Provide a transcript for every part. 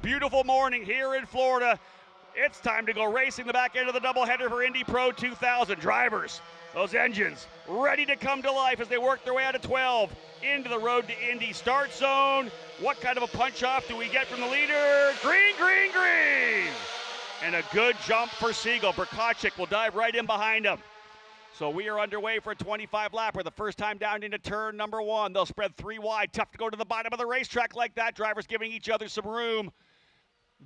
beautiful morning here in Florida. It's time to go racing the back end of the doubleheader for Indy Pro 2000. Drivers, those engines, ready to come to life as they work their way out of 12 into the road to Indy start zone. What kind of a punch-off do we get from the leader? Green, green, green! And a good jump for Siegel. Prikacic will dive right in behind him. So we are underway for a 25 lapper. The first time down into turn number 1. They'll spread 3 wide. Tough to go to the bottom of the racetrack like that. Drivers giving each other some room.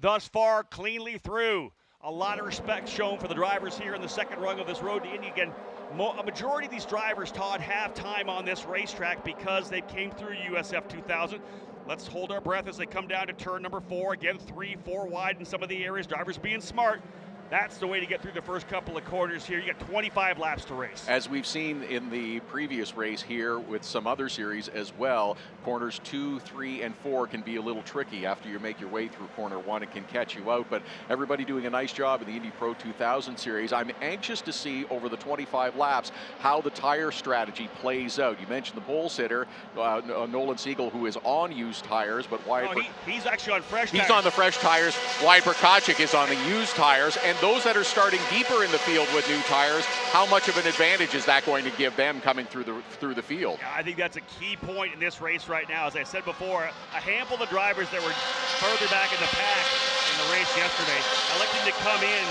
Thus far, cleanly through. A lot of respect shown for the drivers here in the second rung of this road to Indy. Again, a majority of these drivers, Todd, have time on this racetrack because they came through USF 2000. Let's hold our breath as they come down to turn number 4. Again, 3, 4 wide in some of the areas. Drivers being smart. That's the way to get through the first couple of quarters here. You got 25 laps to race. As we've seen in the previous race here with some other series as well, corners 2, 3, and 4 can be a little tricky after you make your way through corner 1. It can catch you out, but everybody doing a nice job in the Indy Pro 2000 series. I'm anxious to see over the 25 laps how the tire strategy plays out. You mentioned the pole sitter, Nolan Siegel, who is on used tires, but Wyatt... he's actually on fresh tires. He's on the fresh tires. Wyatt Prikacic is on the used tires, and those that are starting deeper in the field with new tires, how much of an advantage is that going to give them coming through the field? Yeah, I think that's a key point in this race right now. As I said before, a handful of drivers that were further back in the pack in the race yesterday electing to come in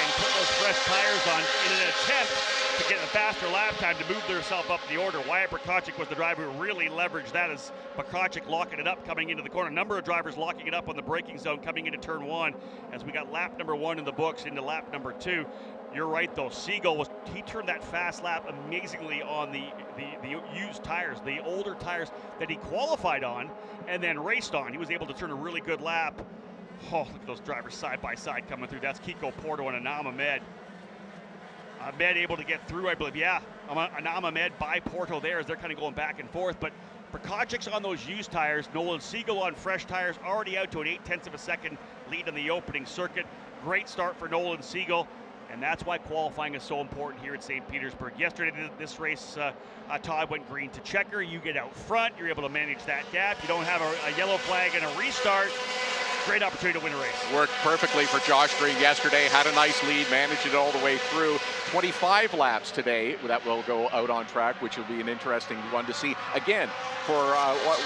and put those fresh tires on in an attempt to get a faster lap time to move themselves up the order. Wyatt Prikacic was the driver who really leveraged that as Prikacic locking it up coming into the corner. A number of drivers locking it up on the braking zone coming into turn 1 as we got lap number 1 in the books into lap number 2. You're right though, Siegel he turned that fast lap amazingly on the used tires, the older tires that he qualified on and then raced on. He was able to turn a really good lap. Oh, look at those drivers side by side coming through. That's Kiko Porto and Anam Ahmed. Ahmed able to get through, I believe. Yeah, Anam Ahmed by Porto there as they're kind of going back and forth. But Prikacic's on those used tires. Nolan Siegel on fresh tires, already out to an 0.8 of a second lead on the opening circuit. Great start for Nolan Siegel. And that's why qualifying is so important here at St. Petersburg. Yesterday, this race, Todd went green to checker. You get out front. You're able to manage that gap. You don't have a yellow flag and a restart. Great opportunity to win a race. Worked perfectly for Josh Green yesterday. Had a nice lead, managed it all the way through. 25 laps today that will go out on track, which will be an interesting one to see. Again, for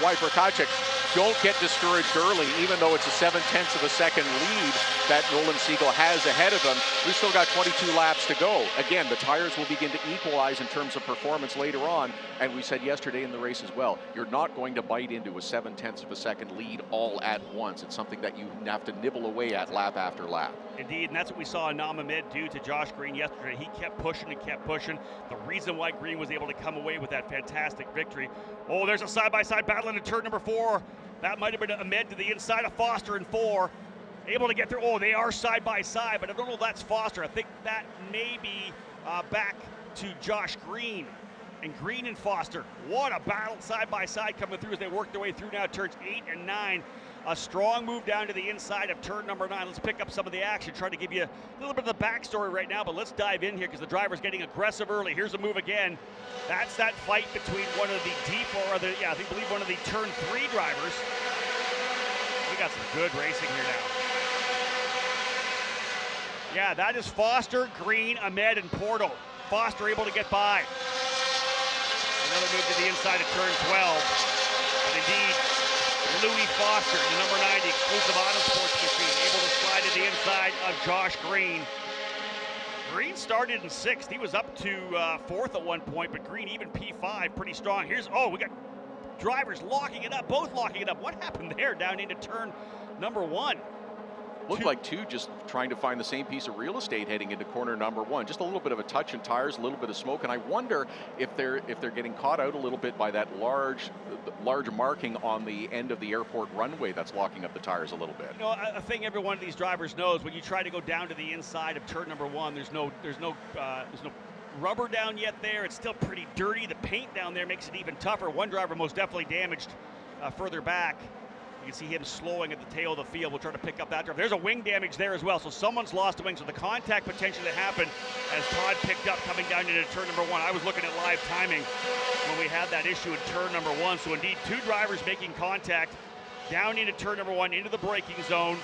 Wyatt Prikacic, don't get discouraged early, even though it's a 0.7 of a second lead that Nolan Siegel has ahead of him. We've still got 22 laps to go. Again, the tires will begin to equalize in terms of performance later on, and we said yesterday in the race as well, you're not going to bite into a 0.7 of a second lead all at once. It's something that you have to nibble away at lap after lap. Indeed, and that's what we saw Anam Ahmed do to Josh Green yesterday. He kept pushing and kept pushing. The reason why Green was able to come away with that fantastic victory. Oh, there's a side-by-side battle into turn number 4. That might have been Ahmed to the inside of Foster in 4. Able to get through. Oh, they are side-by-side, but I don't know if that's Foster. I think that may be back to Josh Green. And Green and Foster, what a battle side-by-side coming through as they work their way through now turns 8 and 9. A strong move down to the inside of turn number 9. Let's pick up some of the action. Trying to give you a little bit of the backstory right now, but let's dive in here because the driver's getting aggressive early. Here's a move again. That's that fight between one of the I believe one of the turn 3 drivers. We got some good racing here now. Yeah, that is Foster, Green, Ahmed, and Porto. Foster able to get by. Another move to the inside of turn 12. But indeed, Louis Foster, the number 90 exclusive auto sports machine, able to slide to the inside of Josh Green. Green started in 6th. He was up to 4th at one point, but Green even P5, pretty strong. We got drivers locking it up, both locking it up. What happened there down into turn number 1? Looked like two just trying to find the same piece of real estate heading into corner number 1. Just a little bit of a touch in tires, a little bit of smoke, and I wonder if they're getting caught out a little bit by that large marking on the end of the airport runway that's locking up the tires a little bit. You know, a thing every one of these drivers knows, when you try to go down to the inside of turn number 1, there's no rubber down yet there. It's still pretty dirty. The paint down there makes it even tougher. One driver most definitely damaged further back. You can see him slowing at the tail of the field. We'll try to pick up that driver. There's a wing damage there as well, so someone's lost a wing. So the contact potentially that happened as Todd picked up coming down into turn number 1. I was looking at live timing when we had that issue in turn number 1. So indeed, 2 drivers making contact down into turn number 1, into the braking zone.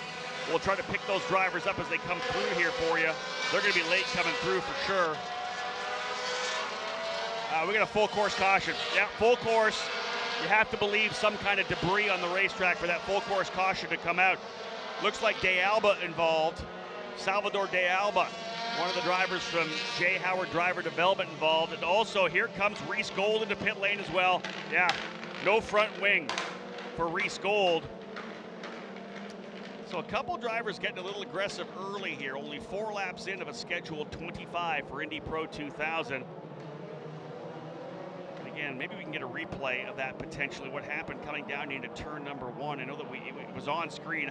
We'll try to pick those drivers up as they come through here for you. They're going to be late coming through for sure. We got a full course caution. Yeah, full course. You have to believe some kind of debris on the racetrack for that full course caution to come out. Looks like De Alba involved. Salvador De Alba, one of the drivers from J. Howard Driver Development involved. And also here comes Reese Gold into pit lane as well. Yeah, no front wing for Reese Gold. So a couple drivers getting a little aggressive early here. Only 4 laps in of a scheduled 25 for Indy Pro 2000. Again, maybe we can get a replay of that potentially, what happened coming down into turn number 1. I know that it was on screen.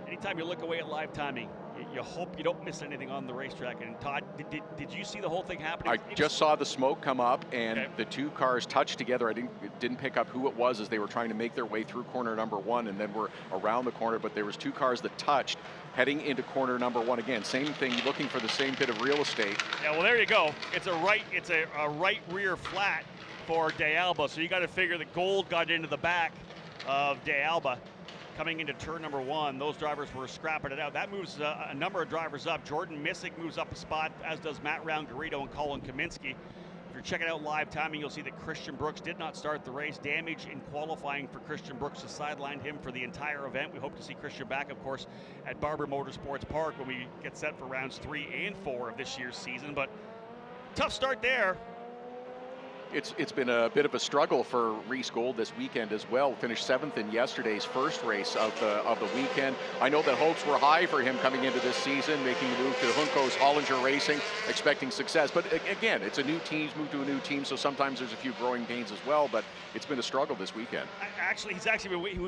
Anytime you look away at live timing, you hope you don't miss anything on the racetrack. And Todd, did you see the whole thing happening? I just saw the smoke come up, and the 2 cars touched together. I didn't pick up who it was as they were trying to make their way through corner number 1, and then were around the corner, but there was 2 cars that touched heading into corner number 1 again. Same thing, looking for the same bit of real estate. Yeah, well, there you go. It's a right rear flat for De Alba, so you got to figure that Gold got into the back of De Alba. Coming into turn number 1, those drivers were scrapping it out. That moves a number of drivers up. Jordan Missick moves up a spot, as does Matt Round-Garrido and Colin Kaminsky. If you're checking out live timing, you'll see that Christian Brooks did not start the race. Damage in qualifying for Christian Brooks has sidelined him for the entire event. We hope to see Christian back, of course, at Barber Motorsports Park when we get set for rounds 3 and 4 of this year's season. But tough start there. It's been a bit of a struggle for Reese Gold this weekend as well. Finished 7th in yesterday's first race of the weekend. I know that hopes were high for him coming into this season, making the move to Hunko's Hollinger Racing, expecting success. But again, it's a new team, he's moved to a new team, so sometimes there's a few growing pains as well. But it's been a struggle this weekend.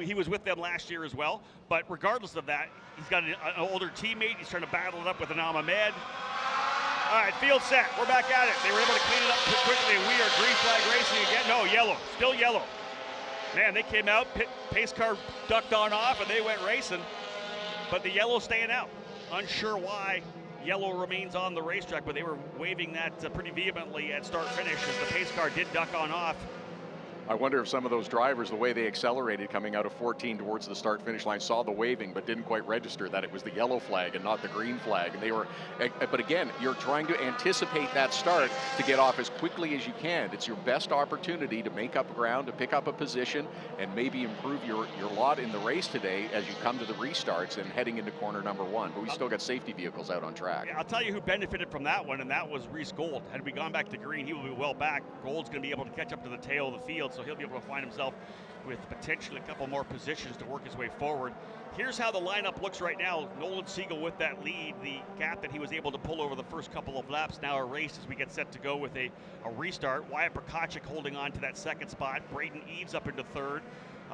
He was with them last year as well. But regardless of that, he's got an older teammate. He's trying to battle it up with Anam Ahmed. All right, field set. We're back at it. They were able to clean it up quickly, and we are green flag racing again. No, yellow. Still yellow. Man, they came out, pace car ducked on off, and they went racing. But the yellow staying out. Unsure why yellow remains on the racetrack, but they were waving that pretty vehemently at start-finish as the pace car did duck on off. I wonder if some of those drivers, the way they accelerated coming out of 14 towards the start-finish line, saw the waving but didn't quite register that it was the yellow flag and not the green flag. And they were, but again, you're trying to anticipate that start to get off as quickly as you can. It's your best opportunity to make up ground, to pick up a position, and maybe improve your lot in the race today as you come to the restarts and heading into corner number 1. But we still got safety vehicles out on track. Yeah, I'll tell you who benefited from that one, and that was Reese Gold. Had we gone back to green, he will be well back. Gold's going to be able to catch up to the tail of the field, so he'll be able to find himself with potentially a couple more positions to work his way forward. Here's how the lineup looks right now. Nolan Siegel with that lead. The gap that he was able to pull over the first couple of laps now erased as we get set to go with a restart. Wyatt Prokopchik holding on to that second spot. Braden Eves up into third.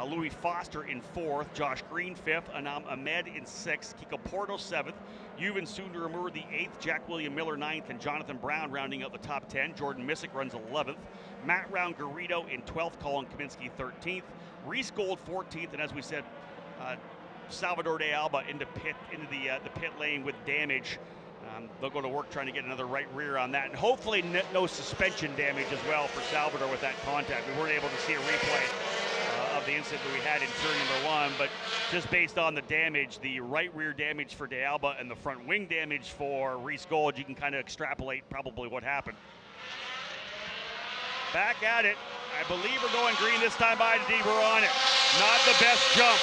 Louis Foster in 4th, Josh Green 5th, Anam Ahmed in 6th, Kiko Porto 7th, Yuvan Sundaramur the 8th, Jack William Miller 9th, and Jonathan Brown rounding out the top 10. Jordan Missick runs 11th, Matt Round-Garrido in 12th, Colin Kaminsky 13th, Reese Gold 14th, and as we said, Salvador De Alba into the pit lane with damage. They'll go to work trying to get another right rear on that, and hopefully no suspension damage as well for Salvador with that contact. We weren't able to see a replay of the incident that we had in turn number 1, but just based on the damage, the right rear damage for De Alba and the front wing damage for Reese Gold, you can kind of extrapolate probably what happened. Back at it. I believe we're going green this time by D. We're on it. Not the best jump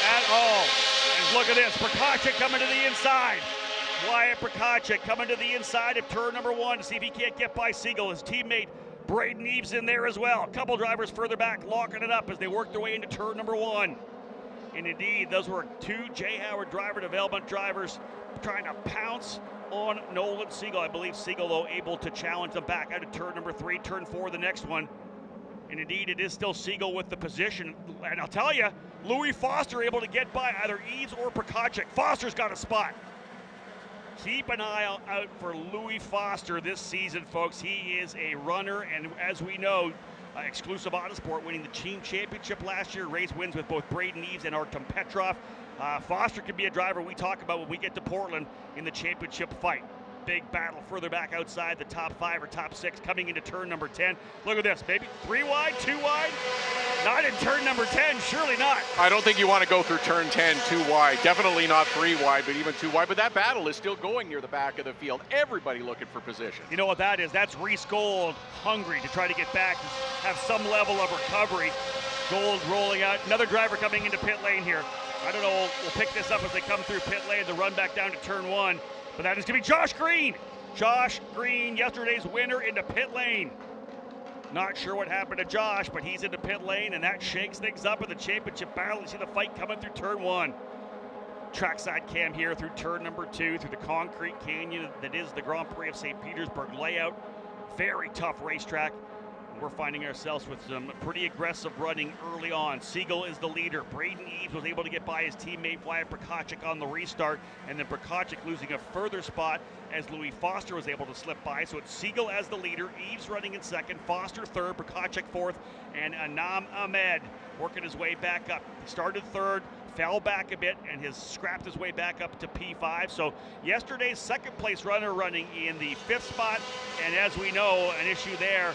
at all. And look at this. Prokopchik coming to the inside. Wyatt Prokopchik coming to the inside of turn number 1 to see if he can't get by Siegel. His teammate Braden Eves in there as well. A couple drivers further back locking it up as they work their way into turn number 1. And indeed, those were 2 J. Howard Driver Development drivers trying to pounce on Nolan Siegel. I believe Siegel, though, able to challenge them back out of turn number 3, turn 4, the next one. And indeed, it is still Siegel with the position. And I'll tell you, Louis Foster able to get by either Eves or Prokopchik. Foster's got a spot. Keep an eye out for Louis Foster this season, folks. He is a runner, and as we know, Exclusive Autosport winning the team championship last year. Race wins with both Braden Eves and Artem Petrov. Foster could be a driver we talk about when we get to Portland in the championship fight. big battle further back outside the top 5 or top 6 coming into turn number 10. Look at this, baby. 3 wide, 2 wide. Not in turn number 10, surely not. I don't think you want to go through turn 10 2 wide. Definitely not 3 wide, but even 2 wide. But that battle is still going near the back of the field. Everybody looking for position. You know what that is? That's Reese Gold hungry to try to get back, have some level of recovery. Gold rolling out. Another driver coming into pit lane here. I don't know, we'll pick this up as they come through pit lane, the run back down to turn 1. But that is going to be Josh Green. Josh Green, yesterday's winner, into pit lane. Not sure what happened to Josh, but he's into pit lane, and that shakes things up in the championship battle. You see the fight coming through turn 1. Trackside cam here through turn number 2, through the concrete canyon that is the Grand Prix of St. Petersburg layout. Very tough racetrack. We're finding ourselves with some pretty aggressive running early on. Siegel is the leader. Braden Eves was able to get by his teammate Wyatt Prokopchik on the restart, and then Prokopchik losing a further spot as Louis Foster was able to slip by. So it's Siegel as the leader, Eves running in second, Foster third, Prokopchik fourth, and Anam Ahmed working his way back up. He started third, fell back a bit, and has scrapped his way back up to P5. So yesterday's second place runner running in the 5th spot, and as we know, an issue there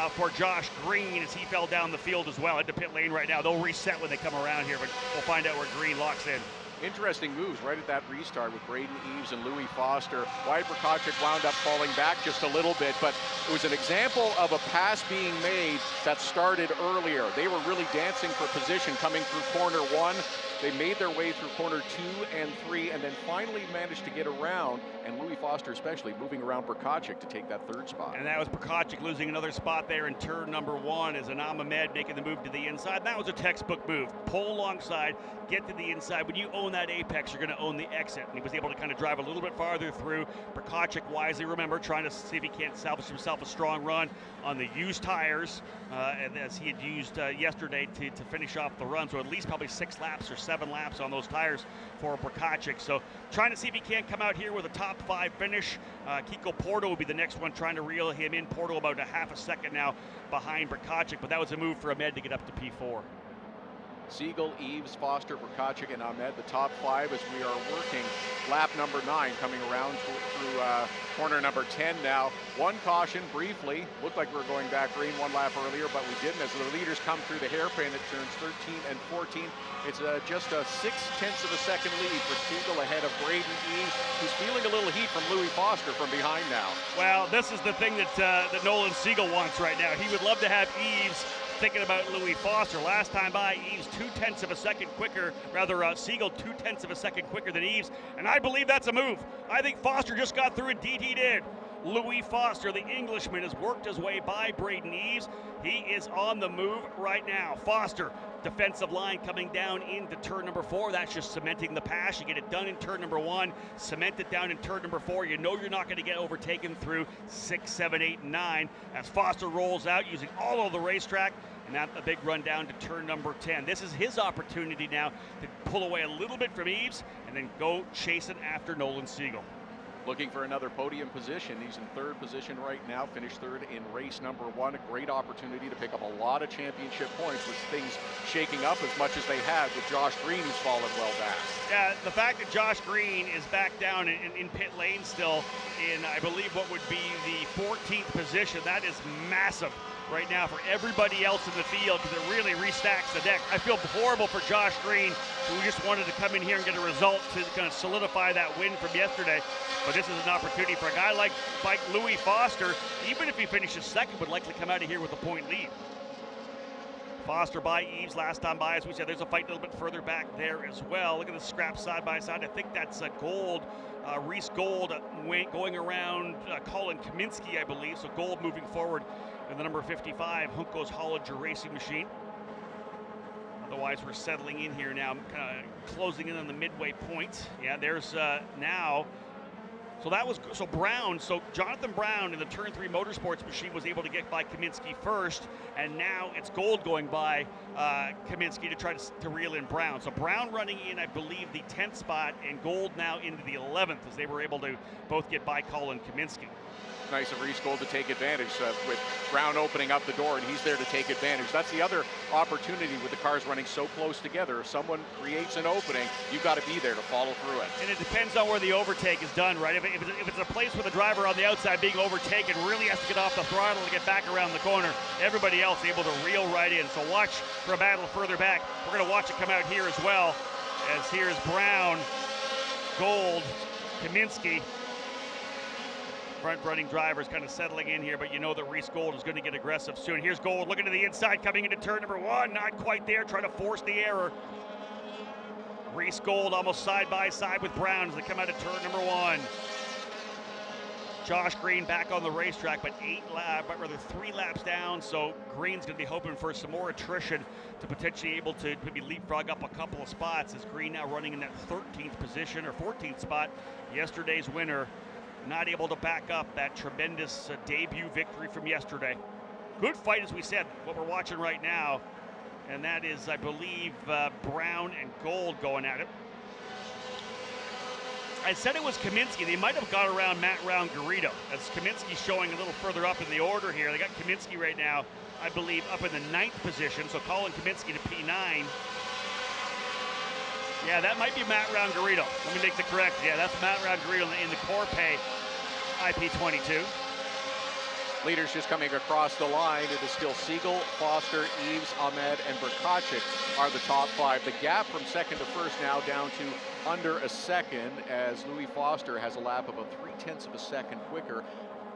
for Josh Green as he fell down the field as well into pit lane right now. They'll reset when they come around here, but we'll find out where Green locks in. Interesting moves right at that restart with Braden Eves and Louis Foster. Wyatt Prokopchik wound up falling back just a little bit, but it was an example of a pass being made that started earlier. They were really dancing for position coming through corner 1. They made their way through corner 2 and 3, and then finally managed to get around, and Louis Foster especially moving around Prokopchik to take that 3rd spot. And that was Prokopchik losing another spot there in turn number 1 as Anam Ahmed making the move to the inside. That was a textbook move. Pull alongside, get to the inside. When you own that apex, you're going to own the exit. And he was able to kind of drive a little bit farther through. Prokopchik wisely, remember, trying to see if he can't salvage himself a strong run on the used tires, and as he had used yesterday to finish off the run. So at least probably 6 laps or 7 laps on those tires for Prokopchik. So trying to see if he can't come out here with a top 5 finish. Kiko Porto will be the next one trying to reel him in. Porto about a half a second now behind Prokopchik, but that was a move for Ahmed to get up to P4. Siegel, Eves, Foster, Prokopchik, and Ahmed, the top 5 as we are working lap number 9, coming around through corner number 10 now. One caution briefly, looked like we were going back green 1 lap earlier, but we didn't as the leaders come through the hairpin at turns 13 and 14. It's just a 0.6 of a second lead for Siegel ahead of Braden Eves, who's feeling a little heat from Louis Foster from behind now. Well, this is the thing that Nolan Siegel wants right now. He would love to have Eves thinking about Louis Foster. Last time by, Eves 0.2 of a second quicker, Siegel 0.2 of a second quicker than Eves, and I believe that's a move. I think Foster just got through, indeed he did. Louis Foster, the Englishman, has worked his way by Braden Eves. He is on the move right now. Foster, defensive line coming down into turn number 4. That's just cementing the pass. You get it done in turn number 1, cement it down in turn number 4. You know you're not going to get overtaken through 6, 7, 8, and 9 as Foster rolls out using all of the racetrack. And that's a big run down to turn number 10. This is his opportunity now to pull away a little bit from Eves and then go chasing after Nolan Siegel. Looking for another podium position. He's in 3rd position right now, finished 3rd in race number 1. A great opportunity to pick up a lot of championship points with things shaking up as much as they have with Josh Green, who's fallen well back. Yeah, the fact that Josh Green is back down in pit lane still in, I believe, what would be the 14th position, that is massive right now for everybody else in the field because it really restacks the deck. I feel horrible for Josh Green, who just wanted to come in here and get a result to kind of solidify that win from yesterday. But this is an opportunity for a guy like Louis Foster, even if he finishes 2nd, would likely come out of here with a point lead. Foster by Eves last time by, as we said, there's a fight a little bit further back there as well. Look at the scrap side by side. I think that's Gold, Reese Gold going around Colin Kaminsky, I believe. So Gold moving forward in the number 55, Hunko's Hollinger Racing Machine. Otherwise, we're settling in here now, kind of closing in on the midway point. Yeah, there's now. So Brown, Jonathan Brown in the turn 3 motorsports machine was able to get by Kaminsky first, and now it's Gold going by Kaminsky to try to reel in Brown. So Brown running in, I believe, the 10th spot, and Gold now into the 11th as they were able to both get by Colin Kaminsky. Nice of Reese Gold to take advantage with Brown opening up the door, and he's there to take advantage. That's the other opportunity with the cars running so close together. If someone creates an opening, you've got to be there to follow through it. And it depends on where the overtake is done, right? If it's a place where the driver on the outside being overtaken really has to get off the throttle to get back around the corner, everybody else able to reel right in. So watch for a battle further back. We're going to watch it come out here as well, as here's Brown, Gold, Kaminsky. Front running drivers kind of settling in here, but you know that Reese Gold is going to get aggressive soon. Here's Gold looking to the inside, coming into turn number 1, not quite there, trying to force the error. Reese Gold almost side by side with Brown as they come out of turn number 1. Josh Green back on the racetrack, but 3 laps down, so Green's going to be hoping for some more attrition to potentially able to maybe leapfrog up a couple of spots, as Green now running in that 13th position or 14th spot. Yesterday's winner not able to back up that tremendous debut victory from yesterday. Good fight, as we said, what we're watching right now, and that is, I believe, Brown and Gold going at it. I said it was Kaminsky. They might have got around Matt Garrido, as Kaminsky showing a little further up in the order here. They got Kaminsky right now, I believe, up in the 9th position, so Colin Kaminsky to P9. Yeah, that might be Matt Garrido. Let me make the correct. Yeah, that's Matt Garrido in the Corpay IP22. Leaders just coming across the line. It is still Siegel, Foster, Eves, Ahmed, and Brkacic are the top 5. The gap from second to first now down to under a second, as Louis Foster has a lap of a 0.3 of a second quicker.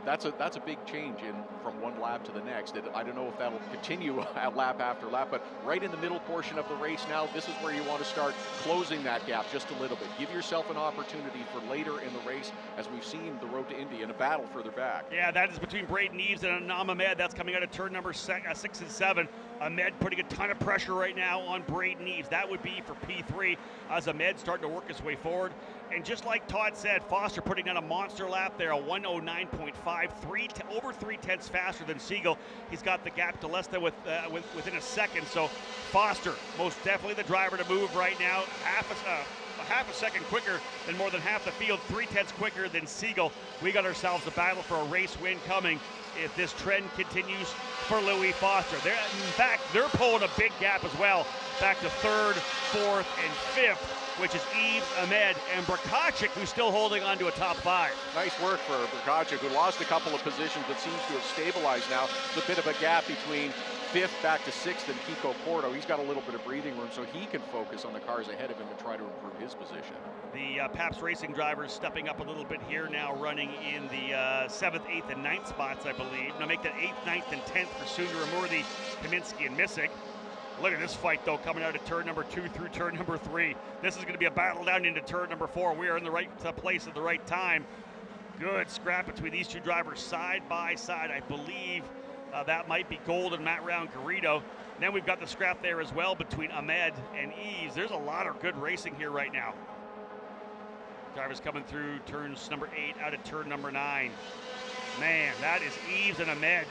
That's a big change from one lap to the next. I don't know if that'll continue lap after lap, but right in the middle portion of the race now, this is where you want to start closing that gap just a little bit. Give yourself an opportunity for later in the race, as we've seen the road to Indy in a battle further back. Yeah, that is between Braden Eves and Anam Ahmed. That's coming out of turn number 6 and 7. Ahmed putting a ton of pressure right now on Braden Eves. That would be for P3, as Ahmed starting to work his way forward. And just like Todd said, Foster putting on a monster lap there, a 109.5, over 0.3 faster than Siegel. He's got the gap to less than within a second. So Foster, most definitely the driver to move right now. Half a second quicker than more than half the field, 0.3 quicker than Siegel. We got ourselves a battle for a race win coming if this trend continues for Louis Foster. In fact, they're pulling a big gap as well, back to 3rd, 4th, and 5th, which is Eves, Ahmed, and Brkacic, who's still holding on to a top 5. Nice work for Brkacic, who lost a couple of positions but seems to have stabilized now. There's a bit of a gap between 5th back to 6th and Kiko Porto. He's got a little bit of breathing room, so he can focus on the cars ahead of him and try to improve his position. The Pabst Racing drivers stepping up a little bit here now, running in the 7th, 8th, and 9th spots, I believe. Now make that 8th, 9th, and 10th for Sundar Amurthy, Kaminsky, and Missick. Look at this fight, though, coming out of turn number 2 through turn number 3. This is going to be a battle down into turn number 4. We are in the right place at the right time. Good scrap between these two drivers side by side. I believe that might be Gold and Matt Garrido. Then we've got the scrap there as well between Ahmed and Eves. There's a lot of good racing here right now. Drivers coming through turns number 8 out of turn number 9. Man, that is Eves and Ahmed.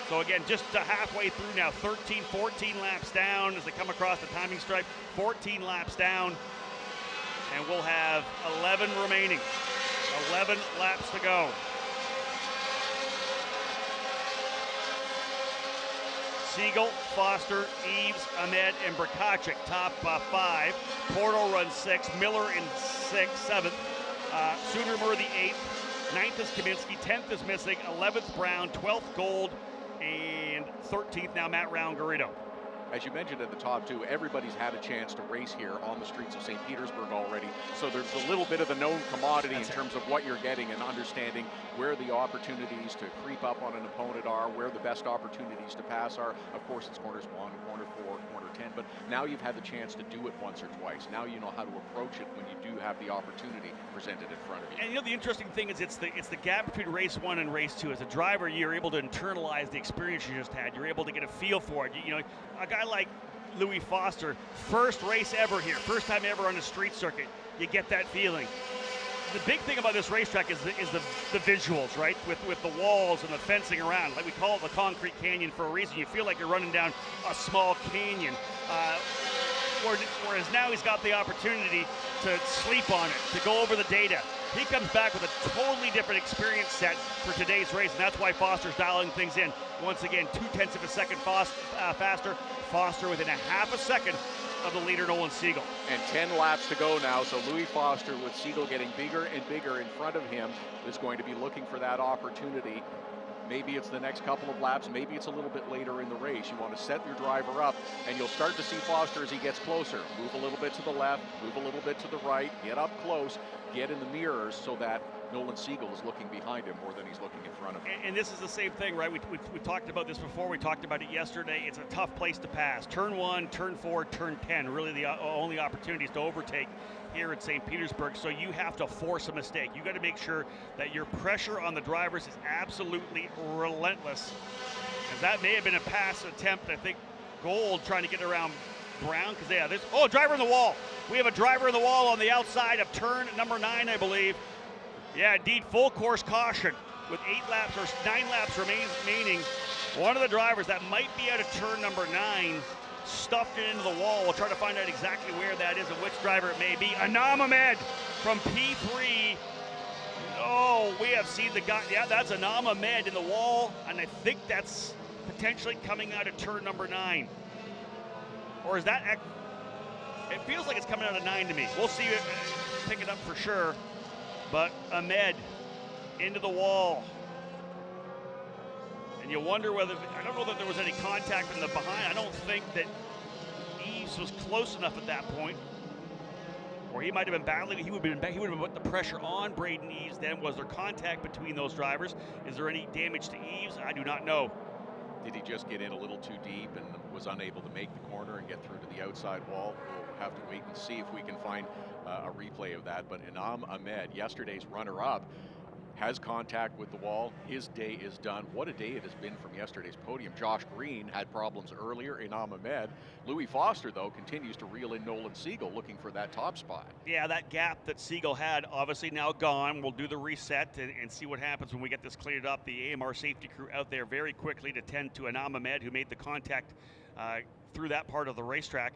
So again, just halfway through now, 13, 14 laps down as they come across the timing stripe, 14 laps down, and we'll have 11 remaining, 11 laps to go. Siegel, Foster, Eves, Ahmed, and Brkacic, top 5. Porto runs 6, Miller in 7th, Sundar Amurthy 8th, 9th is Kaminsky, 10th is Missick, 11th Brown, 12th Gold, and 13th now Matt Garrido. As you mentioned at the top too, everybody's had a chance to race here on the streets of St. Petersburg already. So there's a little bit of a known commodity in terms of what you're getting and understanding where the opportunities to creep up on an opponent are, where the best opportunities to pass are. Of course, it's corners 1, corner 4, corner 10, but now you've had the chance to do it once or twice. Now you know how to approach it when you do have the opportunity presented in front of you. And you know, the interesting thing is it's the gap between race 1 and race 2. As a driver, you're able to internalize the experience you just had. You're able to get a feel for it. You know, a guy like Louis Foster, first race ever here, first time ever on the street circuit, you get that feeling. The big thing about this racetrack is the visuals, right? With the walls and the fencing around. Like we call it the concrete canyon for a reason. You feel like you're running down a small canyon. whereas now he's got the opportunity to sleep on it, to go over the data. He comes back with a totally different experience set for today's race, and that's why Foster's dialing things in. Once again, 0.2 of a second faster. Foster within a half a second of the leader, Nolan Siegel. And 10 laps to go now, so Louis Foster, with Siegel getting bigger and bigger in front of him, is going to be looking for that opportunity. Maybe it's the next couple of laps, maybe it's a little bit later in the race. You want to set your driver up, and you'll start to see Foster as he gets closer. Move a little bit to the left, move a little bit to the right, get up close, get in the mirrors so that Nolan Siegel is looking behind him more than he's looking in front of him. And this is the same thing, right? We talked about this before. We talked about it yesterday. It's a tough place to pass. Turn 1, turn 4, turn 10, really the only opportunities to overtake here at St. Petersburg. So you have to force a mistake. You got to make sure that your pressure on the drivers is absolutely relentless. And that may have been a pass attempt, I think, Gold trying to get around Brown, because there's driver in the wall. We have a driver in the wall on the outside of turn number 9, I believe. Yeah, indeed, full course caution with 8 laps or 9 laps remaining. One of the drivers that might be out of turn number 9 stuffed it into the wall. We'll try to find out exactly where that is and which driver it may be. Anam Ahmed from P3. Oh, we have seen the guy. Yeah, that's Anam Ahmed in the wall, and I think that's potentially coming out of turn number 9. Or is that? It feels like it's coming out of 9 to me. We'll see it, pick it up for sure. But Ahmed into the wall. And you wonder whether, I don't know that there was any contact from the behind. I don't think that Eves was close enough at that point. Or he might have been battling, he would have been putting the pressure on Braden Eves then. Was there contact between those drivers? Is there any damage to Eves? I do not know. Did he just get in a little too deep and was unable to make the corner and get through to the outside wall? We'll have to wait and see if we can find a replay of that. But Anam Ahmed, yesterday's runner-up, has contact with the wall. His day is done. What a day it has been from yesterday's podium. Josh Green had problems earlier. Anam Ahmed. Louis Foster, though, continues to reel in Nolan Siegel, looking for that top spot. Yeah, that gap that Siegel had, obviously now gone. We'll do the reset and see what happens when we get this cleared up. The AMR safety crew out there very quickly to tend to Anam Ahmed, who made the contact through that part of the racetrack.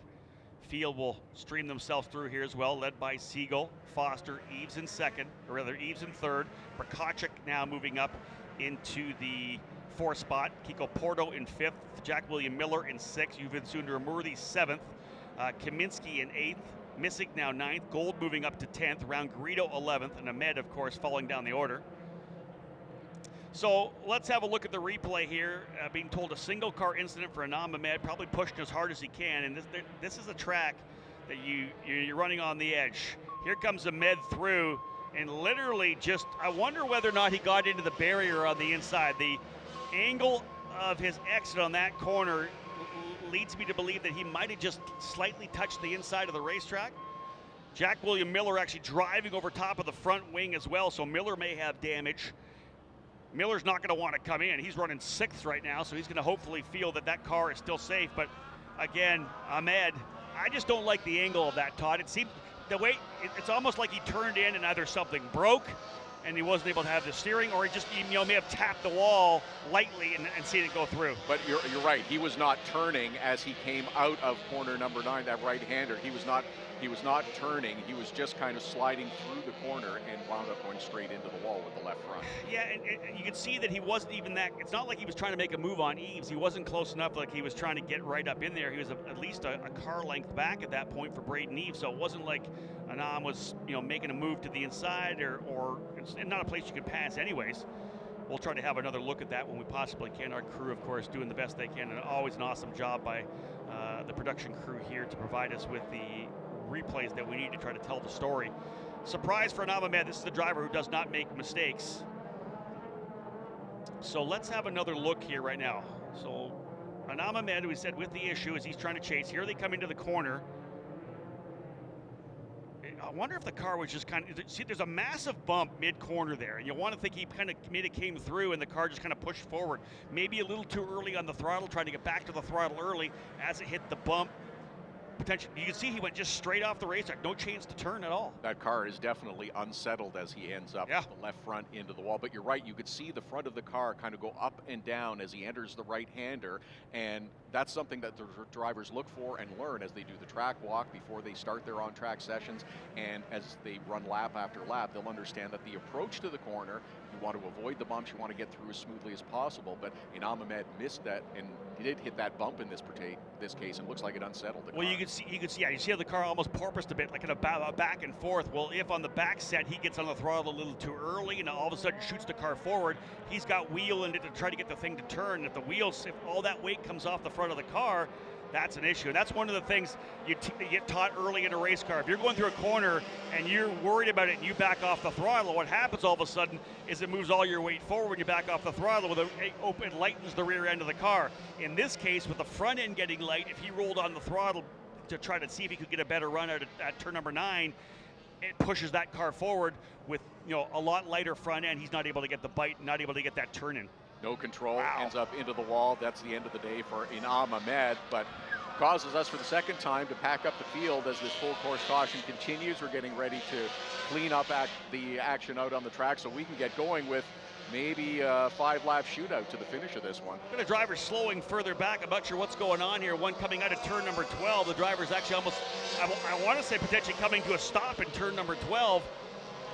Field will stream themselves through here as well, led by Siegel, Foster, Eves in second, or rather Eves in third. Prokachik now moving up into the 4th spot. Kiko Porto in 5th. Jack William Miller in 6th. Yuvan Sundaramurthy 7th. Kaminsky in 8th. Missick now 9th. Gold moving up to 10th. Roundgredo 11th. And Ahmed, of course, falling down the order. So let's have a look at the replay here. Being told a single car incident for Anam Ahmed, probably pushing as hard as he can. And this is a track that you're running on the edge. Here comes Ahmed through, and literally just, I wonder whether or not he got into the barrier on the inside. The angle of his exit on that corner leads me to believe that he might have just slightly touched the inside of the racetrack. Jack William Miller actually driving over top of the front wing as well, so Miller may have damage. Miller's not going to want to come in. He's running 6th right now, so he's going to hopefully feel that that car is still safe. But again, Ahmed, I just don't like the angle of that, Todd. It seemed the way it's almost like he turned in and either something broke and he wasn't able to have the steering, or he just may have tapped the wall lightly and seen it go through. But you're right. He was not turning as he came out of corner number 9, that right-hander. He was not turning. He was just kind of sliding through the corner and wound up going straight into the wall with the left front. Yeah, and you can see that he wasn't even that. It's not like he was trying to make a move on Eves. He wasn't close enough like he was trying to get right up in there. He was at least a car length back at that point for Braden Eves. So it wasn't like Anam was making a move to the inside or it's not a place you could pass anyways. We'll try to have another look at that when we possibly can. Our crew, of course, doing the best they can, and always an awesome job by the production crew here to provide us with the replays that we need to try to tell the story. Surprise for Anam Ahmed. This is the driver who does not make mistakes. So let's have another look here right now. So Anam Ahmed, who we said with the issue as he's trying to chase. Here they come into the corner. I wonder if the car was just kind of, see, there's a massive bump mid-corner there, and you want to think he kind of maybe came through and the car just kind of pushed forward. Maybe a little too early on the throttle, trying to get back to the throttle early as it hit the bump. potential. You can see he went just straight off the racetrack, no chance to turn at all. That car is definitely unsettled as he ends up Yeah. the left front into the wall. But you're right, you could see the front of the car kind of go up and down as he enters the right-hander, and that's something that the drivers look for and learn as they do the track walk before they start their on-track sessions, and as they run lap after lap, they'll understand that the approach to the corner, you want to avoid the bumps, you want to get through as smoothly as possible, but Inam Ahmed missed that, and he did hit that bump in this case, and looks like it unsettled the car. Well, you can see, yeah, you see how the car almost porpoised a bit, like in a back and forth. Well, if on the back set he gets on the throttle a little too early and all of a sudden shoots the car forward, he's got wheel in it to try to get the thing to turn. If all that weight comes off the front of the car, that's an issue. And that's one of the things you get taught early in a race car. If you're going through a corner and you're worried about it and you back off the throttle, what happens all of a sudden is it moves all your weight forward when you back off the throttle. It lightens the rear end of the car. In this case, with the front end getting light, if he rolled on the throttle to try to see if he could get a better run out at turn number 9, it pushes that car forward with a lot lighter front end. He's not able to get the bite, not able to get that turn in. No control, Wow. Ends up into the wall. That's the end of the day for Inam Ahmed, but causes us for the second time to pack up the field as this full course caution continues. We're getting ready to clean up the action out on the track so we can get going with maybe a 5-lap shootout to the finish of this one. The driver's slowing further back. I'm not sure what's going on here. One coming out of turn number 12. The driver's actually almost, I want to say potentially coming to a stop in turn number 12.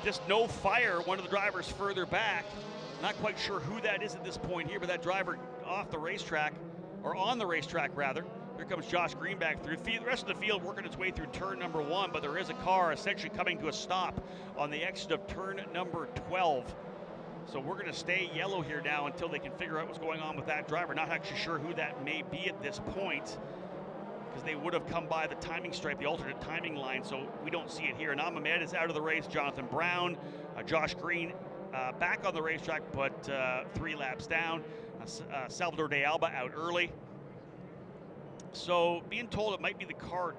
Just no fire. One of the drivers further back. Not quite sure who that is at this point here, but that driver off the racetrack, or on the racetrack rather. Here comes Josh Green back through. The rest of the field working its way through turn number 1, but there is a car essentially coming to a stop on the exit of turn number 12. So we're going to stay yellow here now until they can figure out what's going on with that driver. Not actually sure who that may be at this point, because they would have come by the timing stripe, the alternate timing line, so we don't see it here. Inam Ahmed is out of the race. Jonathan Brown, Josh Green back on the racetrack, but 3 laps down. Salvador de Alba out early. So being told it might be the car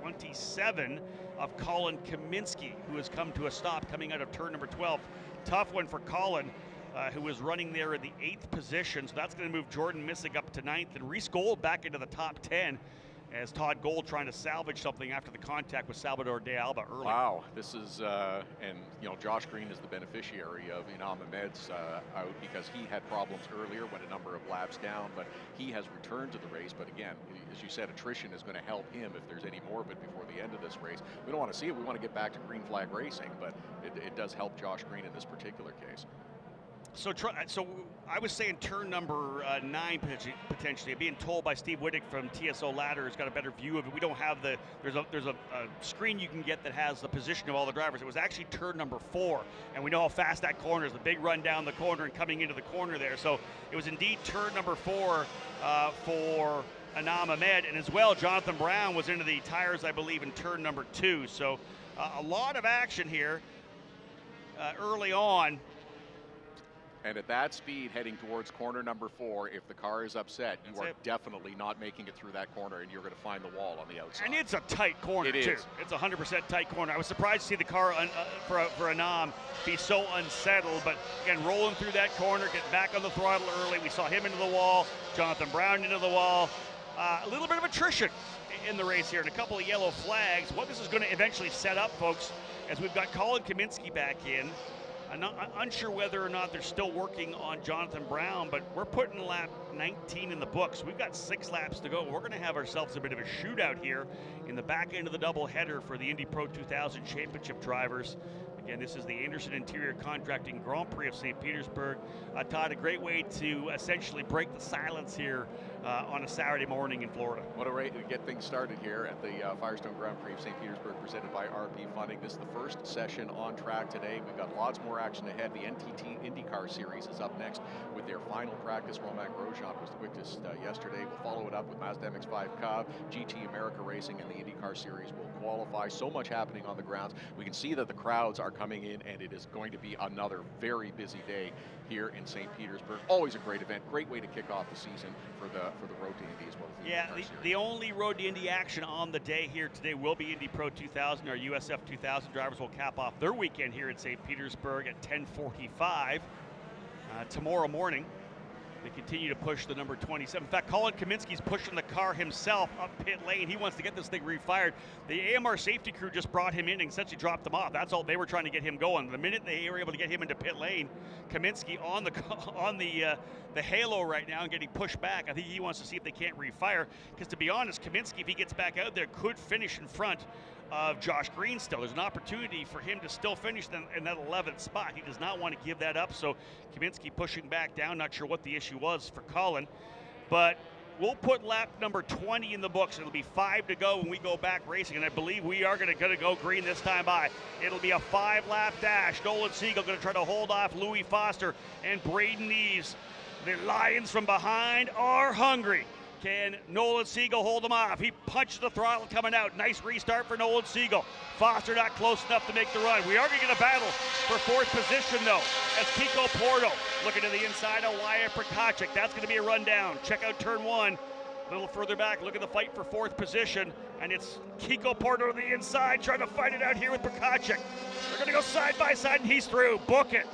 27 of Colin Kaminsky, who has come to a stop coming out of turn number 12. Tough one for Colin, who was running there in the 8th position. So that's going to move Jordan Missig up to 9th and Reese Gold back into the top 10 as Todd Gold trying to salvage something after the contact with Salvador de Alba early. Wow, this is, and Josh Green is the beneficiary of Inam Ahmed's out because he had problems earlier, went a number of laps down, but he has returned to the race. But again, as you said, attrition is going to help him if there's any more of it before the end of this race. We don't want to see it. We want to get back to green flag racing, but it does help Josh Green in this particular case. So I was saying turn number 9 potentially. Being told by Steve Whittick from TSO Ladder has got a better view of it. We don't have there's a screen you can get that has the position of all the drivers. It was actually turn number 4, and we know how fast that corner is. The big run down the corner and coming into the corner there. So it was indeed turn number 4 for Inam Ahmed, and as well Jonathan Brown was into the tires, I believe, in turn number 2. So a lot of action here early on. And at that speed, heading towards corner number 4, if the car is upset, you are definitely not making it through that corner, and you're going to find the wall on the outside. And it's a tight corner, too. Is. It's a 100% tight corner. I was surprised to see the car for Inam be so unsettled, but again, rolling through that corner, getting back on the throttle early. We saw him into the wall, Jonathan Brown into the wall. A little bit of attrition in the race here, and a couple of yellow flags. What this is going to eventually set up, folks, as we've got Colin Kaminsky back in. I'm unsure whether or not they're still working on Jonathan Brown, but we're putting lap 19 in the books. We've got 6 laps to go. We're going to have ourselves a bit of a shootout here in the back end of the doubleheader for the Indy Pro 2000 Championship drivers. Again, this is the Andersen Interior Contracting Grand Prix of St. Petersburg. Todd, a great way to essentially break the silence here on a Saturday morning in Florida. What a way to get things started here at the Firestone Grand Prix of St. Petersburg, presented by RP Funding. This is the first session on track today. We've got lots more action ahead. The NTT IndyCar Series is up next with their final practice. Romain Grosjean was the quickest yesterday. We'll follow it up with Mazda MX-5 Cup, GT America Racing, and the IndyCar Series will qualify. So much happening on the grounds. We can see that the crowds are coming in, and it is going to be another very busy day here in St. Petersburg. Always a great event, great way to kick off the season for the Road to Indy as well as the Yeah, IndyCar Series. the only Road to Indy action on the day here today will be Indy Pro 2000. Our USF 2000 drivers will cap off their weekend here in St. Petersburg at 10:45 tomorrow morning. They continue to push the number 27. In fact, Colin Kaminsky's pushing the car himself up pit lane. He wants to get this thing refired. The AMR safety crew just brought him in and essentially dropped him off. That's all they were trying to get him going. The minute they were able to get him into pit lane, Kaminsky on the halo right now and getting pushed back. I think he wants to see if they can't refire. Because to be honest, Kaminsky, if he gets back out there, could finish in front of Josh Green still. There's an opportunity for him to still finish in that 11th spot. He does not want to give that up, so Kaminsky pushing back down. Not sure what the issue was for Colin, but we'll put lap number 20 in the books. It'll be 5 to go when we go back racing, and I believe we are going to go green this time by. It'll be a 5-lap dash. Nolan Siegel going to try to hold off Louis Foster and Braden Eves. The Lions from behind are hungry. Can Nolan Siegel hold him off? He punched the throttle coming out. Nice restart for Nolan Siegel. Foster not close enough to make the run. We are going to get a battle for 4th position, though, as Kiko Porto looking to the inside of Wyatt Prokachik. That's going to be a rundown. Check out turn 1. A little further back, look at the fight for 4th position, and it's Kiko Porto to the inside trying to fight it out here with Prokachik. They're going to go side by side, and he's through. Book it.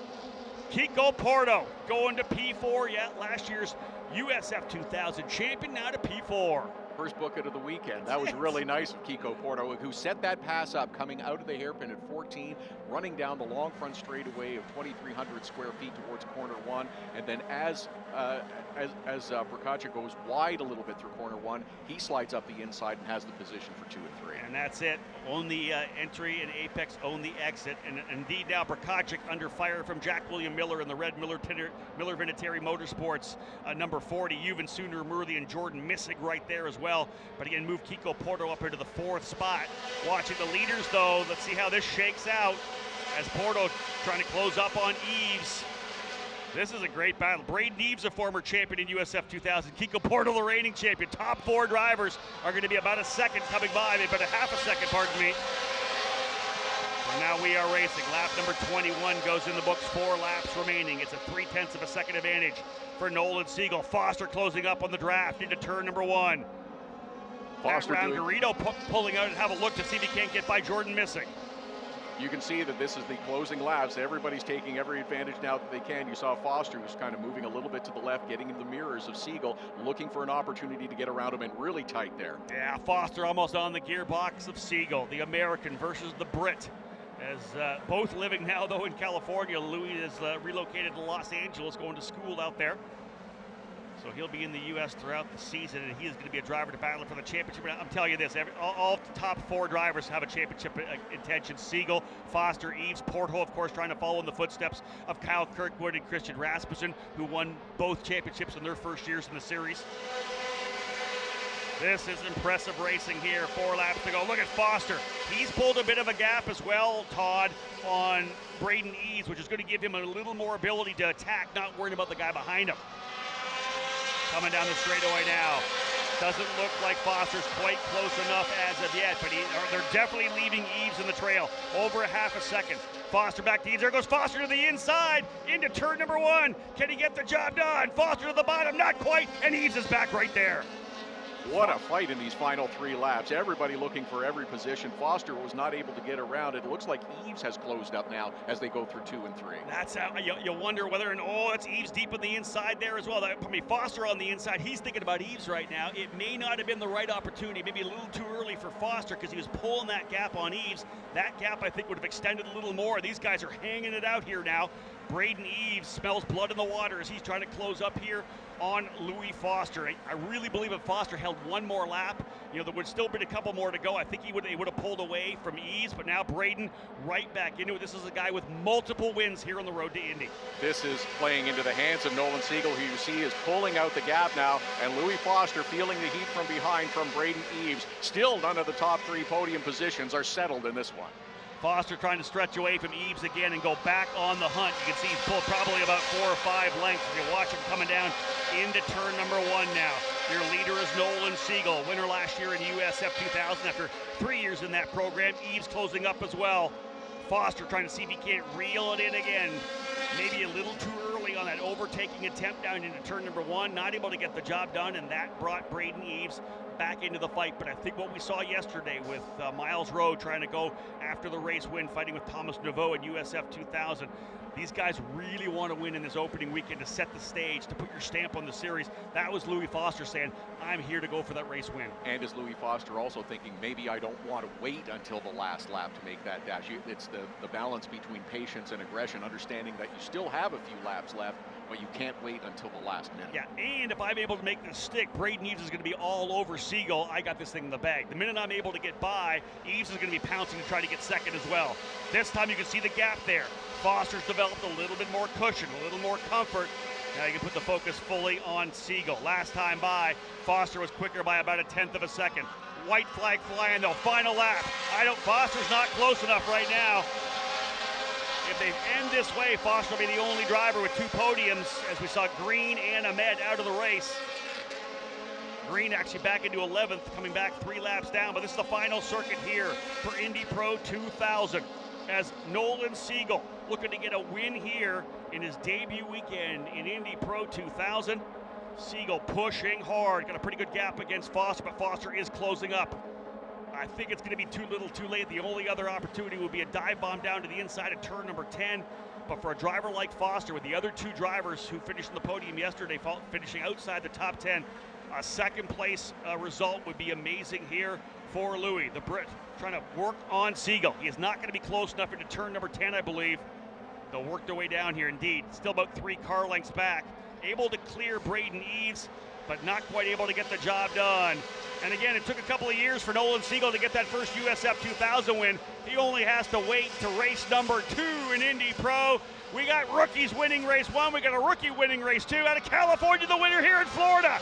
Kiko Porto going to P4. Yeah, last year's USF 2000 champion, now to P4. First book of the weekend. That was really nice of Kiko Porto, who set that pass up coming out of the hairpin at 14, running down the long front straightaway of 2,300 square feet towards corner 1, and then as Prokachik goes wide a little bit through corner 1, he slides up the inside and has the position for 2 and 3. And that's it. Own the entry, and Apex own the exit. And indeed now Prokachik under fire from Jack William Miller in the red Miller Vinatieri Motorsports number 40. Yuvan Sundaramurthy and Jordan Missig right there as well. But again, move Kiko Porto up into the 4th spot. Watching the leaders though, let's see how this shakes out as Porto trying to close up on Eves. This is a great battle. Braden Eves, a former champion in USF 2000. Kiko Porto, the reigning champion. Top 4 drivers are going to be about a second coming by. They've been a half a second, pardon me. And now we are racing. Lap number 21 goes in the books. 4 laps remaining. It's a 0.3 of a second advantage for Nolan Siegel. Foster closing up on the draft into turn number 1. Foster round, Garrido pulling out and have a look to see if he can't get by Jordan Missig. You can see that this is the closing laps. Everybody's taking every advantage now that they can. You saw Foster was kind of moving a little bit to the left, getting in the mirrors of Siegel, looking for an opportunity to get around him, and really tight there. Yeah, Foster almost on the gearbox of Siegel, the American versus the Brit. As both living now, though, in California. Louis is relocated to Los Angeles, going to school out there. So he'll be in the U.S. throughout the season, and he is going to be a driver to battle for the championship. I'm telling you this, all the top 4 drivers have a championship intention. Siegel, Foster, Eves, Porto, of course, trying to follow in the footsteps of Kyle Kirkwood and Christian Rasmussen, who won both championships in their first years in the series. This is impressive racing here. 4 laps to go. Look at Foster. He's pulled a bit of a gap as well, Todd, on Braden Eves, which is going to give him a little more ability to attack, not worrying about the guy behind him. Coming down the straightaway now. Doesn't look like Foster's quite close enough as of yet, but they're definitely leaving Eves in the trail. Over a half a second. Foster back to Eves. There goes Foster to the inside into turn number 1. Can he get the job done? Foster to the bottom, not quite, and Eves is back right there. What a fight in these final 3 laps. Everybody looking for every position. Foster was not able to get around. It looks like Eves has closed up now as they go through 2 and 3. That's how you wonder whether, that's Eves deep in the inside there as well. Foster on the inside, he's thinking about Eves right now. It may not have been the right opportunity, maybe a little too early for Foster because he was pulling that gap on Eves. That gap, I think, would have extended a little more. These guys are hanging it out here now. Braden Eves smells blood in the water as he's trying to close up here on Louis Foster. I really believe if Foster held 1 more lap, there would still be a couple more to go. I think he would have pulled away from Eves, but now Braden right back into it. This is a guy with multiple wins here on the road to Indy. This is playing into the hands of Nolan Siegel, who you see is pulling out the gap now, and Louis Foster feeling the heat from behind from Braden Eves. Still none of the top 3 podium positions are settled in this one. Foster trying to stretch away from Eves again and go back on the hunt. You can see he's pulled probably about 4 or 5 lengths. You can watch him coming down into turn number 1 now. Your leader is Nolan Siegel, winner last year in USF 2000 after 3 years in that program. Eves closing up as well. Foster trying to see if he can't reel it in again. Maybe a little too early on that overtaking attempt down into turn number 1. Not able to get the job done, and that brought Braden Eves back into the fight. But I think what we saw yesterday with Miles Rowe trying to go after the race win, fighting with Thomas Naveau in USF 2000, These guys really want to win in this opening weekend to set the stage, to put your stamp on the series. That was Louis Foster saying, I'm here to go for that race win. And is Louis Foster also thinking, maybe I don't want to wait until the last lap to make that dash? It's the balance between patience and aggression, understanding that you still have a few laps left, but you can't wait until the last minute. Yeah, and if I'm able to make this stick, Braden Eves is going to be all over Siegel. I got this thing in the bag. The minute I'm able to get by, Eves is going to be pouncing to try to get second as well. This time you can see the gap there. Foster's developed a little bit more cushion, a little more comfort. Now you can put the focus fully on Siegel. Last time by, Foster was quicker by about 1/10 of a second. White flag flying though, final lap. Foster's not close enough right now. If they end this way, Foster will be the only driver with 2 podiums, as we saw Green and Ahmed out of the race. Green actually back into 11th, coming back 3 laps down, but this is the final circuit here for Indy Pro 2000, as Nolan Siegel looking to get a win here in his debut weekend in Indy Pro 2000. Siegel pushing hard, got a pretty good gap against Foster, but Foster is closing up. I think it's going to be too little too late. The only other opportunity would be a dive bomb down to the inside of turn number 10. But for a driver like Foster, with the other 2 drivers who finished on the podium yesterday finishing outside the top 10, a second place result would be amazing here for Louis, the Brit, trying to work on Siegel. He is not going to be close enough into turn number 10, I believe. They'll work their way down here indeed. Still about 3 car lengths back. Able to clear Braden Eves, but not quite able to get the job done. And again, it took a couple of years for Nolan Siegel to get that first USF 2000 win. He only has to wait to race number 2 in Indy Pro. We got rookies winning race 1. We got a rookie winning race 2. Out of California, the winner here in Florida,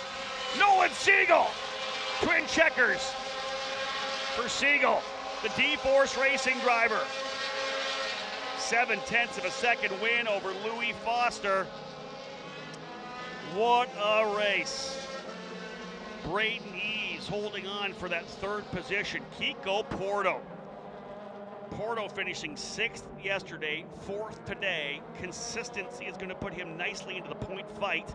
Nolan Siegel. Twin checkers for Siegel, the D-Force Racing driver. 0.7 of a second win over Louis Foster. What a race. Braden Eves holding on for that 3rd position. Kiko Porto. Porto finishing 6th yesterday, 4th today. Consistency is going to put him nicely into the point fight.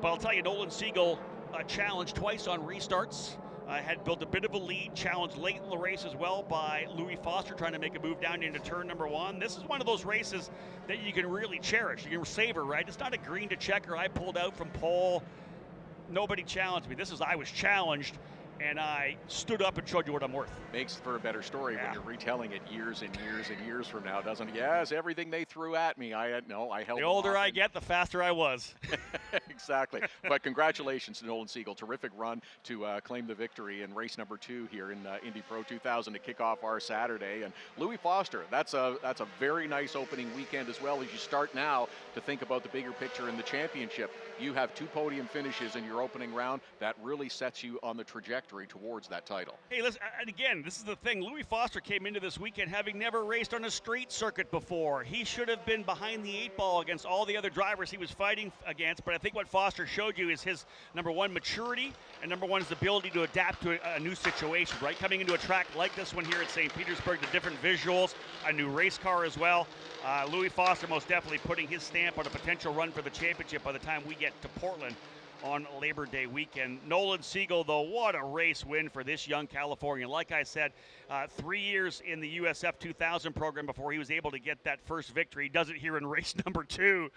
But I'll tell you, Nolan Siegel challenged twice on restarts. Had built a bit of a lead, challenged late in the race as well by Louis Foster, trying to make a move down into turn number 1. This is one of those races that you can really cherish. You can savor, right? It's not a green to checker. I pulled out from pole. Nobody challenged me. This is I was challenged, and I stood up and showed you what I'm worth. Makes for a better story when you're retelling it years and years and years from now, doesn't it? Yes, everything they threw at me, I held. The older I get, the faster I was. Exactly. But congratulations to Nolan Siegel. Terrific run to claim the victory in race number 2 here in Indy Pro 2000 to kick off our Saturday. And Louis Foster, that's a very nice opening weekend as well, as you start now to think about the bigger picture in the championship. You have 2 podium finishes in your opening round. That really sets you on the trajectory towards that title. Hey, listen, and again, this is the thing. Louis Foster came into this weekend having never raced on a street circuit before. He should have been behind the 8 ball against all the other drivers he was fighting against, but I think what Foster showed you is his, number 1, maturity, and number 1, his ability to adapt to a new situation, right? Coming into a track like this one here at St. Petersburg, the different visuals, a new race car as well. Louis Foster most definitely putting his stamp on a potential run for the championship by the time we get to Portland on Labor Day weekend. Nolan Siegel, though, what a race win for this young Californian. Like I said, 3 years in the USF 2000 program before he was able to get that first victory. He does it here in race number 2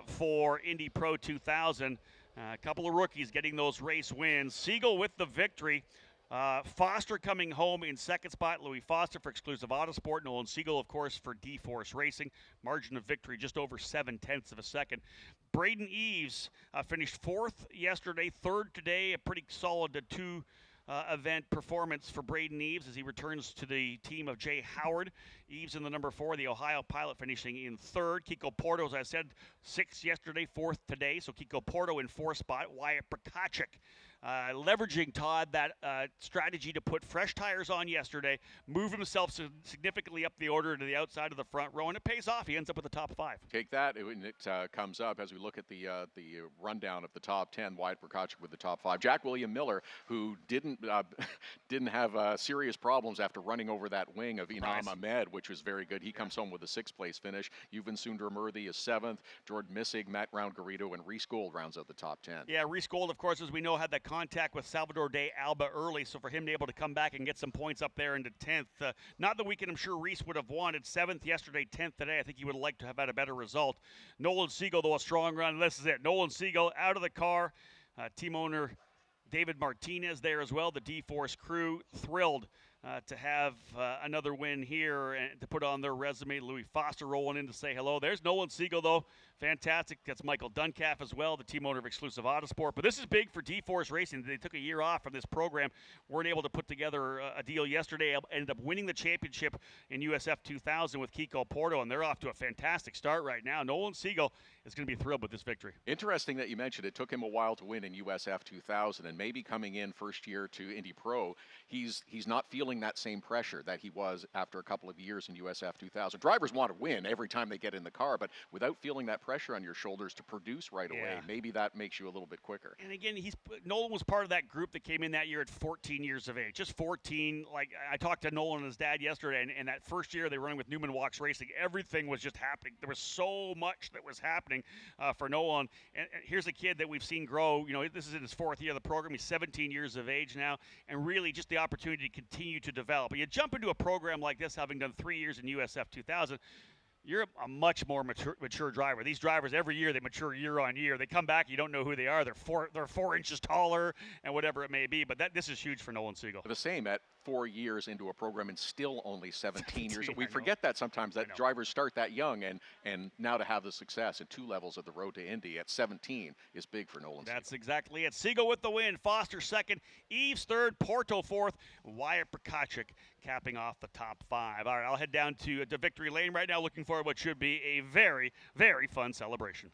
for Indy Pro 2000. A couple of rookies getting those race wins. Siegel with the victory. Foster coming home in 2nd spot. Louis Foster for Exclusive Autosport. Nolan Siegel, of course, for D-Force Racing. Margin of victory just over 0.7 of a second. Braden Eves finished 4th yesterday, 3rd today. A pretty solid 2 event performance for Braden Eves as he returns to the team of Jay Howard. Eves in the number 4, the Ohio pilot, finishing in 3rd. Kiko Porto, as I said, 6th yesterday, 4th today. So Kiko Porto in 4th spot. Wyatt Prokachik leveraging, Todd, that strategy to put fresh tires on yesterday, move himself significantly up the order to the outside of the front row, and it pays off. He ends up with the top 5. Take that, and it comes up as we look at the rundown of the top 10. Wyatt Prokachik with the top 5. Jack William Miller, who didn't have serious problems after running over that wing of Inam Ahmed, which was very good. He comes home with a 6th place finish. Yuvan Sundaramurthy is 7th. Jordan Missig, Matt Round-Garrido, and Reese Gold rounds out the top 10. Yeah, Reese Gold, of course, as we know, had that contact with Salvador de Alba early, so for him to be able to come back and get some points up there into 10th, not the weekend I'm sure Reese would have wanted. 7th yesterday, 10th today. I think he would have liked to have had a better result. Nolan Siegel, though, a strong run. This is it. Nolan Siegel out of the car. Team owner David Martinez there as well. The D-Force crew thrilled to have another win here and to put on their resume. Louis Foster rolling in to say hello. There's Nolan Siegel, though. Fantastic. That's Michael Duncalf as well, the team owner of Exclusive Autosport. But this is big for D-Force Racing. They took a year off from this program. Weren't able to put together a deal yesterday. Ended up winning the championship in USF 2000 with Kiko Porto, and they're off to a fantastic start right now. Nolan Siegel is going to be thrilled with this victory. Interesting that you mentioned it took him a while to win in USF 2000, and maybe coming in first year to Indy Pro, he's not feeling that same pressure that he was after a couple of years in USF 2000. Drivers want to win every time they get in the car, but without feeling that pressure on your shoulders to produce right away, maybe that makes you a little bit quicker. And again, Nolan was part of that group that came in that year at 14 years of age, just 14. Like I talked to Nolan and his dad yesterday, and that first year they were running with Newman Walks Racing, everything was just happening. There was so much that was happening for Nolan. And here's a kid that we've seen grow. You know, this is in his 4th year of the program. He's 17 years of age now, and really just the opportunity to continue to develop. But you jump into a program like this, having done 3 years in USF 2000. You're a much more mature driver. These drivers, every year, they mature year on year. They come back, you don't know who they are. They're 4 inches taller and whatever it may be. But this is huge for Nolan Siegel. The same at 4 years into a program and still only 17 years. We forget that sometimes, that drivers start that young, and now to have the success at 2 levels of the road to Indy at 17 is big for Nolan Siegel. That's exactly it. Siegel with the win. Foster 2nd. Eves 3rd. Porto 4th. Wyatt Prokachik capping off the top 5. All right, I'll head down to Victory Lane right now, looking for what should be a very, very fun celebration.